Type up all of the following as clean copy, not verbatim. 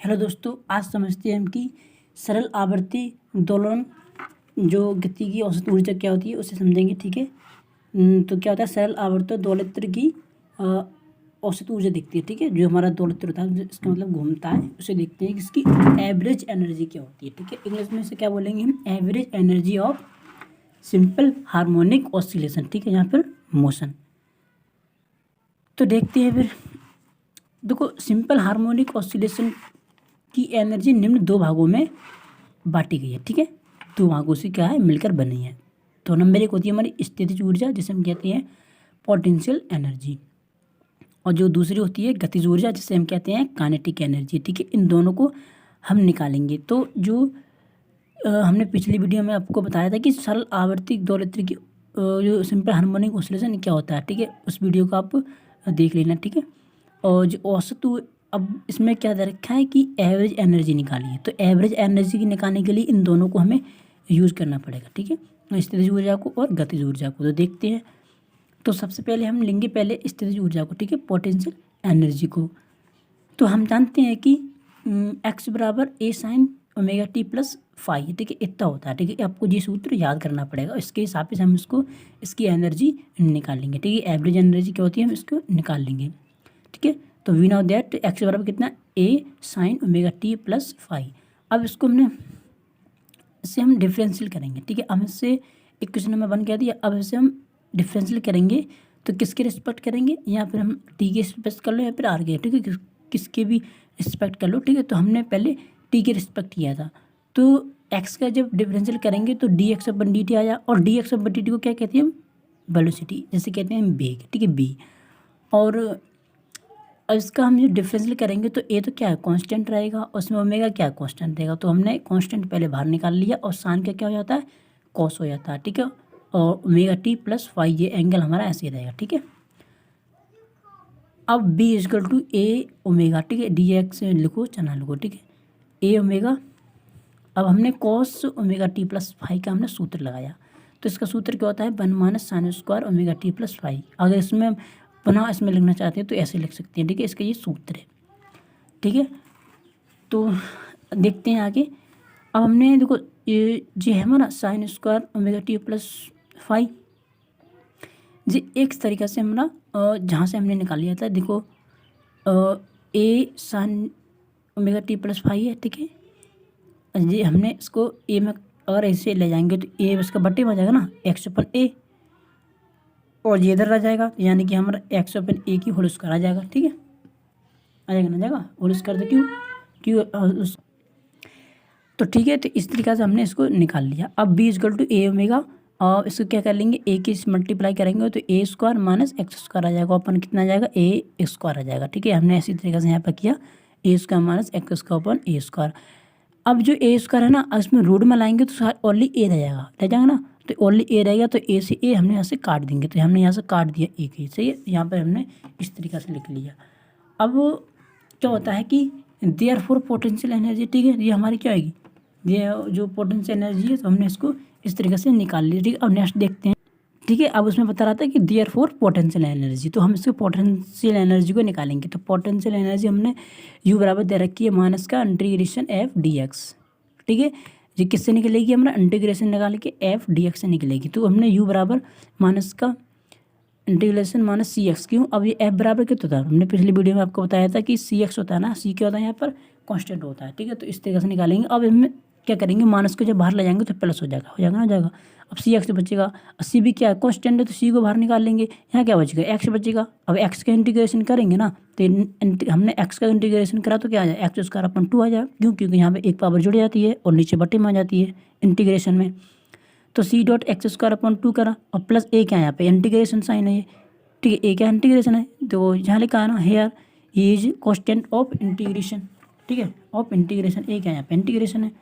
Hello दोस्तों, आज समझते हैं हम कि सरल आवर्ती दोलन जो गति की औसत ऊर्जा क्या होती है उसे समझेंगे। ठीक है। तो क्या होता है, सरल आवर्त दोलत्र की औसत ऊर्जा दिखती है। ठीक है, जो हमारा दोलत्र होता है इसका मतलब घूमता है, उसे देखते हैं कि इसकी एवरेज एनर्जी क्या होती है। ठीक है, इंग्लिश में से क्या बोलेंगे हम, average energy of simple harmonic oscillation. ठीक है, यहाँ पर मोशन। तो देखते हैं फिर। देखो, सिंपल हार्मोनिक ऑसिलेशन की एनर्जी निम्न दो भागों में बांटी गई है। ठीक है, दो भागों से क्या है, मिलकर बनी है। तो नंबर एक होती है हमारी स्थितिज ऊर्जा, जिसे हम कहते हैं पोटेंशियल एनर्जी, और जो दूसरी होती है गतिज ऊर्जा, जिसे हम कहते हैं काइनेटिक एनर्जी। ठीक है, इन दोनों को हम निकालेंगे। तो जो हमने पिछली वीडियो में आपको बताया था कि सरल आवर्ती दोलत्र की जो सिंपल हार्मोनिक ऑसिलेशन क्या होता है। ठीक है, उस वीडियो को आप देख लेना। ठीक है, और जो औसत अब इसमें क्या दे रखा है कि एवरेज एनर्जी निकाली है। तो एवरेज एनर्जी की निकालने के लिए इन दोनों को हमें यूज़ करना पड़ेगा। ठीक है, स्थितिज ऊर्जा को और गतिज ऊर्जा को। तो देखते हैं। तो सबसे पहले हम लेंगे पहले स्थितिज ऊर्जा को। ठीक है, पोटेंशियल एनर्जी को। तो हम जानते हैं कि एक्स बराबर A sine omega T plus five. ठीक है, इतना होता है। ठीक है, आपको ये सूत्र याद करना पड़ेगा। इसके हिसाब से हम इसकी एनर्जी निकाल लेंगे। ठीक है, एवरेज एनर्जी क्या होती है, हम इसको निकाल लेंगे। ठीक है, तो वी नो दैट एक्स बराबर कितना, A sine omega T plus five. अब इसको इससे हम डिफरेंशियल करेंगे। ठीक है, हम इससे इक्वेशन नंबर 1 कह दिया। अब इसे हम डिफरेंशियल करेंगे तो किसके रिस्पेक्ट करेंगे, या फिर हम टी के रिस्पेक्ट कर लो या फिर आर के। ठीक है, किसके भी रिस्पेक्ट कर लो। ठीक है, तो हमने पहले टी के रिस्पेक्ट किया था। तो एक्स का जब डिफरेंशियल करेंगे तो D x upon D T आया, और D x upon D T को क्या कहते हैं हम, वेलोसिटी, जैसे कहते हैं वेग। ठीक है, बी। और इसका हम जो डिफरेंशियल करेंगे तो ए तो क्या है, कांस्टेंट रहेगा, और उसमें ओमेगा क्या है, कांस्टेंट रहेगा। तो हमने कांस्टेंट पहले बाहर निकाल लिया, और साइन का क्या हो जाता है, कॉस हो जाता है। ठीक है, और ओमेगा टी प्लस फाइव, ये एंगल हमारा ऐसे ही रहेगा। ठीक है, अब B is equal to A omega. ठीक है, डी एक्स लिखो, चना लिखो। ठीक है, ए ओमेगा। अब हमने cos omega T plus five का हमने सूत्र लगाया। तो इसका सूत्र क्या होता है, 1 - sin² omega T plus five. अगर इसमें पुनः इसमें लिखना चाहते हैं तो ऐसे लिख सकते हैं। ठीक है, इसका ये सूत्र है। ठीक है, तो देखते हैं आगे। अब हमने देखो ये है हमारा sin² omega T plus five, जी एक तरीक़ा से हमारा जहाँ से हमने निकाल लिया था। देखो ए sin omega T plus five है। ठीक है, जी हमने इसको ए में अगर ऐसे ले जाएंगे तो ए इसका बट्टे में आ जाएगा ना, एक्स अपन ए, और ये इधर आ जाएगा, यानी कि हमारा एक्स अपन ए की होल स्क्वायर आ जाएगा। ठीक है, आ जाएगा ना, जाएगा होल स्क्वायर। तो क्यों तो ठीक है, तो इस तरीके से हमने इसको निकाल लिया। अब B is equal to A omega, और इसको क्या कर लेंगे, ए की मल्टीप्लाई करेंगे तो ए स्क्वायर माइनस एक्स स्क्वायर आ जाएगा। अपन कितना आ जाएगा, ए स्क्वायर आ जाएगा। ठीक है, हमने इसी तरीके से यहाँ पर किया, A square minus X square upon A square. अब जो ए स्क्वायर है ना, इसमें रूट में लाएंगे तो ओनली ए रह जाएगा ना। तो ओनली ए रहेगा, तो ए से ए हमने यहाँ से काट देंगे। तो हमने यहाँ से काट दिया ए के, सही, यहाँ पर हमने इस तरीके से लिख लिया। अब क्या होता है कि देयरफॉर पोटेंशियल एनर्जी, ठीक है, ये हमारी क्या आएगी, ये जो पोटेंशियल एनर्जी है, तो हमने इसको इस तरीके से निकाल लिया। ठीक है, अब नेक्स्ट देखते हैं। ठीक है, अब उसमें बता रहा था कि देयरफॉर पोटेंशियल एनर्जी, तो हम इसको पोटेंशियल एनर्जी को निकालेंगे। तो पोटेंशियल एनर्जी हमने यू बराबर दे रखी है माइनस का इंटीग्रेशन एफ डी एक्स। ठीक है, ये किससे निकलेगी, हमारा इंटीग्रेशन निकाल के एफ डी एक्स से निकलेगी। तो हमने यू बराबर माइनस का इंटीग्रेशन माइनस सी एक्स। क्यों, अब ये एफ बराबर कितना था, हमने पिछली वीडियो में आपको बताया था कि सी एक्स होता है ना, सी क्या होता है यहाँ पर, कांस्टेंट होता है। ठीक है, तो इस तरीके से निकालेंगे। अब इसमें क्या करेंगे, माइनस को जब बाहर ले जाएंगे तो प्लस हो जाएगा ना, जाएगा। अब सी एक्स बचेगा, सी भी क्या है, कांस्टेंट है, तो सी को बाहर निकाल लेंगे। यहाँ क्या बचेगा, एक्स बचेगा। अब एक्स का इंटीग्रेशन करेंगे ना, तो हमने एक्स का इंटीग्रेशन करा तो क्या आ जाए, एक्स स्क्वायर अपन 2 आ जाए। क्यों, क्योंकि यहाँ पे एक पावर जुड़ जाती है और नीचे बटे में आ जाती है इंटीग्रेशन में। तो सी डॉट एक्स स्क्वायर अपन 2 करा, और प्लस ए क्या है, यहाँ पे इंटीग्रेशन साइन है ये। ठीक है, ए क्या इंटीग्रेशन है, तो यहाँ लिखा है ना, here is constant of integration. ठीक है, ऑफ इंटीग्रेशन, ए क्या है, यहाँ पे इंटीग्रेशन है।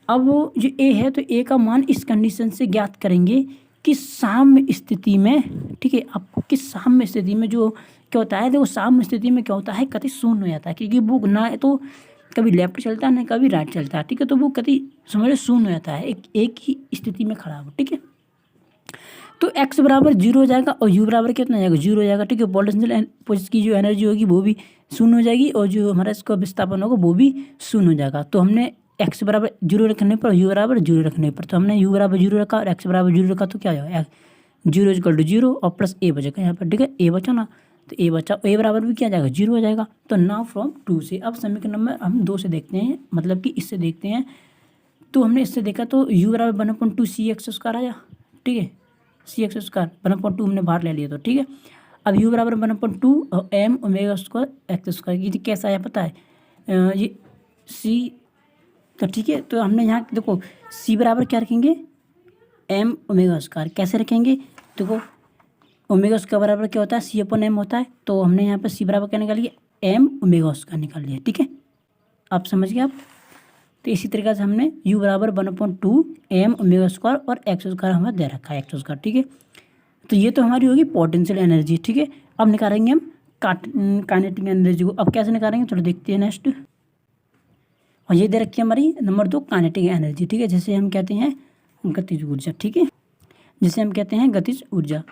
अब जो ए है, तो ए का मान इस कंडीशन से ज्ञात करेंगे कि साम्य स्थिति में, ठीक है, आपको किस साम्य स्थिति में जो क्या होता है, देखो साम्य स्थिति में क्या होता है, कति शून्य हो जाता है, क्योंकि वो ना तो कभी लेफ्ट चलता है ना कभी राइट चलता है। ठीक है, तो वो कति समझ शून्य हो जाता है, एक ही स्थिति में खड़ा हो। ठीक है, तो x बराबर 0 हो जाएगा और u बराबर कितना हो जाएगा, 0 हो जाएगा। ठीक है, पोटेंशियल की जो एनर्जी होगी वो भी शून्य हो जाएगी और जो हमारा इसका विस्थापन होगा वो भी शून्य हो जाएगा। तो हमने x बराबर 0 रखने पर, u बराबर 0 रखने पर, तो हमने u बराबर 0 रखा और x बराबर 0 रखा, तो क्या हो जाएगा, 0 इक्वल टू 0 और प्लस a बचेगा यहाँ पर। ठीक है, a बचा ना, तो a बचा, a बराबर भी क्या जाएगा, 0 हो जाएगा। तो नाउ फ्रॉम 2 से अब समीकरण नंबर हम 2 से देखते हैं, मतलब कि इससे देखते हैं। तो हमने इससे देखा तो u बराबर 1/2 cx² आया। ठीक है, cx² 1/2 हमने बाहर ले लिया। तो ठीक है, अब u बराबर 1/2 और m ओमेगा स्क्वायर x², ये कैसा आया पता है, ये c। तो ठीक है, तो हमने यहाँ देखो c बराबर क्या रखेंगे, m ओमेगा स्क्वायर। कैसे रखेंगे, देखो ओमेगा स्क्वायर बराबर क्या होता है, c/m होता है। तो हमने यहाँ पर c बराबर क्या निकाल लिया, m ओमेगा स्क्वायर निकाल लिया। ठीक है, आप समझ गए आप। तो इसी तरीके से हमने u बराबर 1/2 m ओमेगा स्क्वायर और x² हमें दे रखा है, x²। ठीक है, तो ये तो हमारी होगी पोटेंशियल एनर्जी। ठीक है, अब निकालेंगे हम काइनेटिक एनर्जी को। अब कैसे निकालेंगे, चलो देखते हैं नेक्स्ट। और ये दे रखी है हमारी नंबर 2 काइनेटिक एनर्जी। ठीक है, जैसे हम कहते हैं गतिज ऊर्जा। ठीक है, जिसे हम कहते हैं गतिज ऊर्जा।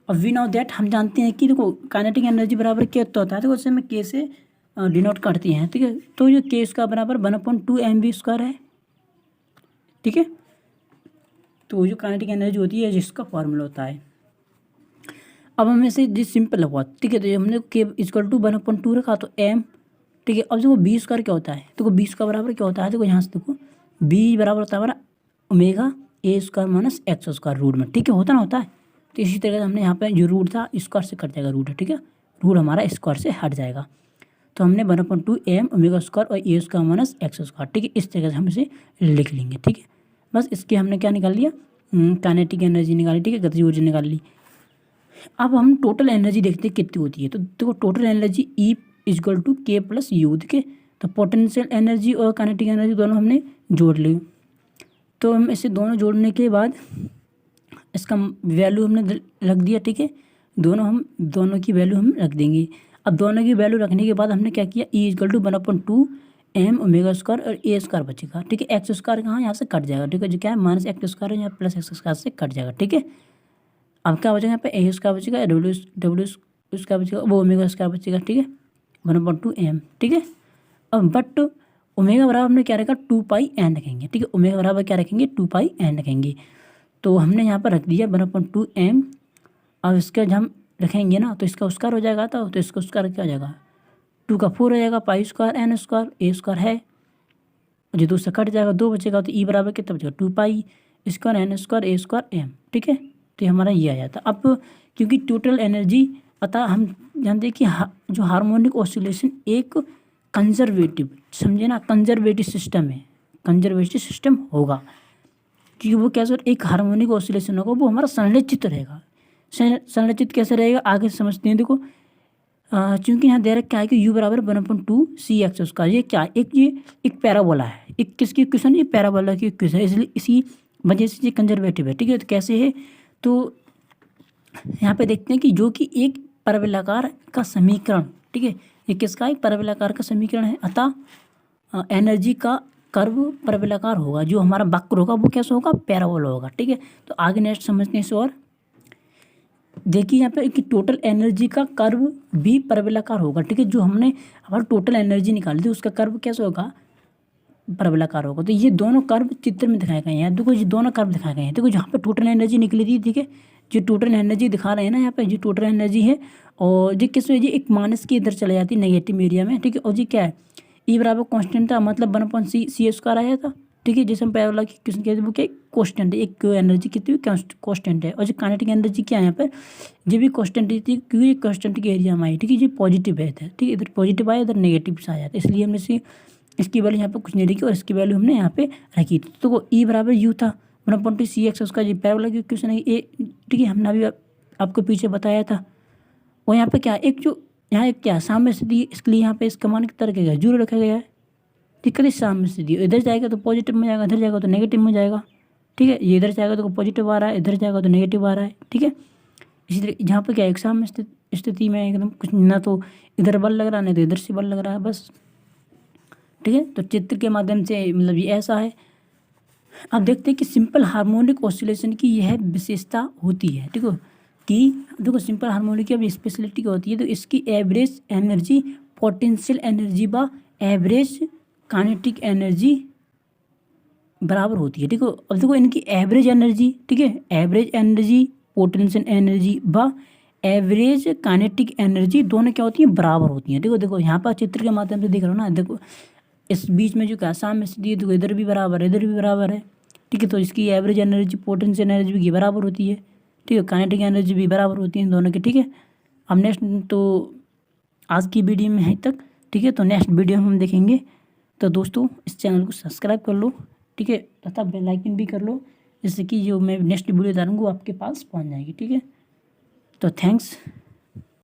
और वी नो दैट, हम जानते हैं कि देखो काइनेटिक एनर्जी बराबर क्या होता है, तो उससे हमें k से डिनोट करते हैं। ठीक है, तो ये k इसका बराबर 1/2 mv² है। ठीक है, तो जो काइनेटिक एनर्जी होती है जिसका फॉर्मूला होता है। अब हमें से जिस सिंपल हुआ। ठीक है, तो हमने k इक्वल टू 1/2 रखा, तो m। ठीक है, अब देखो v² क्या होता है, देखो v² बराबर क्या होता है, देखो यहाँ से देखो v बराबर होता है हमारा omega a² minus x² root में। ठीक है, होता ना होता है। तो इसी तरह से हमने यहाँ पे जो रूट था स्क्वायर से कट जाएगा रूट है। ठीक है, रूट हमारा स्क्वायर से हट जाएगा। तो हमने 1/2 m ओमेगा स्क्वायर और a² माइनस x²। ठीक है, इस तरह से हम इसे लिख लेंगे। ठीक है, बस इसके हमने क्या निकाल लिया, काइनेटिक एनर्जी निकाली। ठीक है, गतिज ऊर्जा निकाल ली। अब हम टोटल एनर्जी देखते हैं कितनी होती है। तो देखो total energy E equal to k plus u। ठीक है, तो पोटेंशियल एनर्जी और काइनेटिक एनर्जी दोनों हमने जोड़ ली। तो हम इसे दोनों जोड़ने के बाद इसका वैल्यू हमने रख दिया। ठीक है, दोनों की वैल्यू हम रख देंगे। अब दोनों की वैल्यू रखने के बाद हमने क्या किया, E equal to 1/2 m omega square और a² बचेगा। ठीक है, x² कहाँ यहाँ से कट जाएगा। ठीक है, जो क्या है माइनस x² यहाँ प्लस x² से कट जाएगा। ठीक है, अब क्या बचेगा यहाँ पे a² बचेगा, w उसका बचेगा, वो ओमेगा स्क्वायर बचेगा। ठीक है, 1/2 m। ठीक है, अब बट ओमेगा बराबर हमने क्या रखा, 2πn रखेंगे। ठीक है, ओमेगा बराबर क्या रखेंगे, 2πn रखेंगे। तो हमने यहाँ पर रख दिया 1/2 m। अब इसका जब हम रखेंगे ना तो इसका स्क्वायर हो जाएगा, तो इसका स्क्वायर क्या हो जाएगा, 2 का 4 हो जाएगा, π² n² है, जो 2 से कट जाएगा 2 बचेगा। तो ई बराबर कितना बचेगा, 2π² n² a²m। ठीक है, तो हमारा ये आ जाता। अब क्योंकि टोटल एनर्जी, अतः हम जानते हैं कि जो हार्मोनिक ऑसिलेशन एक कंजर्वेटिव, समझे ना, कंजर्वेटिव सिस्टम है, कंजर्वेटिव सिस्टम होगा क्योंकि वो कैसे एक हार्मोनिक ऑसिलेशन होगा, वो हमारा संरचित रहेगा। संरचित कैसे रहेगा आगे समझते हैं। देखो चूंकि यहाँ दे रखा है कि u बराबर 1/2 cx²। ये क्या, एक पैराबोला है, एक किसकी इक्वेशन, ये पैराबोला की इक्वेशन है, इसलिए इसी वजह से ये कंजर्वेटिव है। ठीक है, तो कैसे है, तो यहाँ पे देखते हैं कि जो कि एक परवलयाकार का समीकरण। ठीक है, ये किसका, एक परवलयाकार का समीकरण है। अतः एनर्जी का कर्व परवलयाकार होगा, जो हमारा वक्र होगा वो कैसा होगा, पैराबोला होगा। ठीक है, तो आगे नेक्स्ट समझते हैं इसे। और देखिए यहाँ पे कि टोटल एनर्जी का कर्व भी परवलयाकार होगा। ठीक है, जो हमने हमारा टोटल एनर्जी निकाली थी उसका कर्व कैसा होगा, परवलयाकार होगा। तो ये दोनों कर्व चित्र में दिखाए गए हैं। देखो ये दोनों कर्व दिखाए गए हैं। देखो जहाँ पे टोटल एनर्जी निकली थी, ठीक है, जो टोटल एनर्जी दिखा रहे हैं ना यहाँ पे, जो टोटल एनर्जी है, और जो किस वजह एक माइनस की इधर चले जाती है नेगेटिव एरिया में। ठीक है, और जी क्या है, ई बराबर कॉन्स्टेंट था, मतलब 1/c² आया था। ठीक है, जैसे हम पैराबोला की क्वेश्चन कहते हैं वो क्या कॉन्स्टेंट है, एक एनर्जी कितनी कॉन्स्टेंट है। और जो काइनेटिक एनर्जी क्या है यहाँ पर, ये भी कॉन्स्टेंट थी क्योंकि कॉन्स्टेंट की एरिया में आई। ठीक है, ये पॉजिटिव है। ठीक है, इधर पॉजिटिव आया, इधर नेगेटिव से आया था, इसलिए हमने इसकी वैल्यू यहाँ पे कुछ नहीं रखी और इसकी वैल्यू हमने यहाँ पे रखी। तो वो ई बराबर यू था 1/2 cx, उसका ये पैराबोला की क्वेश्चन है ए। ठीक है, हमने अभी आपको पीछे बताया था। और यहाँ पे क्या एक जो यहाँ एक क्या साम्य स्थिति, इसके लिए यहाँ पे इसका मान कितना रखा गया, 0 रखा गया है। ठीक है, साम्य स्थिति, इधर जाएगा तो पॉजिटिव में जाएगा, इधर जाएगा तो नेगेटिव में जाएगा। ठीक है, ये इधर जाएगा तो पॉजिटिव आ रहा है, इधर जाएगा तो नेगेटिव आ रहा है। ठीक है, इसी तरह जहाँ पे क्या एक साम्य स्थिति में एकदम कुछ ना तो इधर बल लग रहा है, नहीं तो इधर से बल लग रहा है, बस। ठीक है, तो चित्र के माध्यम से मतलब ये ऐसा है। अब देखते हैं कि सिंपल हार्मोनिक ऑसिलेशन की यह विशेषता होती है, ठीक है, कि देखो सिंपल हार्मोनिक की अब स्पेशलिटी क्या होती है, तो इसकी एवरेज एनर्जी पोटेंशियल एनर्जी व एवरेज काइनेटिक एनर्जी बराबर होती है, ठीक है। अब देखो इनकी एवरेज एनर्जी, ठीक है, एवरेज एनर्जी पोटेंशियल एनर्जी व एवरेज काइनेटिक एनर्जी दोनों क्या होती हैं, बराबर होती हैं। देखो यहाँ पर चित्र के माध्यम से देख रहे हो ना, देखो इस बीच में जो क्या सामने स्थिति है, देखो इधर भी बराबर है, इधर भी बराबर है, ठीक है। तो इसकी एवरेज एनर्जी पोटेंशियल एनर्जी भी बराबर होती है, ठीक है, काइनेटिक एनर्जी भी बराबर होती है इन दोनों की, ठीक है। अब नेक्स्ट तो आज की वीडियो में है तक, ठीक है, तो नेक्स्ट वीडियो में हम देखेंगे। तो दोस्तों इस चैनल को सब्सक्राइब कर लो, ठीक है, तथा बेल आइकन भी कर लो, जिससे कि जो मैं नेक्स्ट वीडियो डालूंगा वो आपके पास पहुंच जाएगी, ठीक है। तो थैंक्स।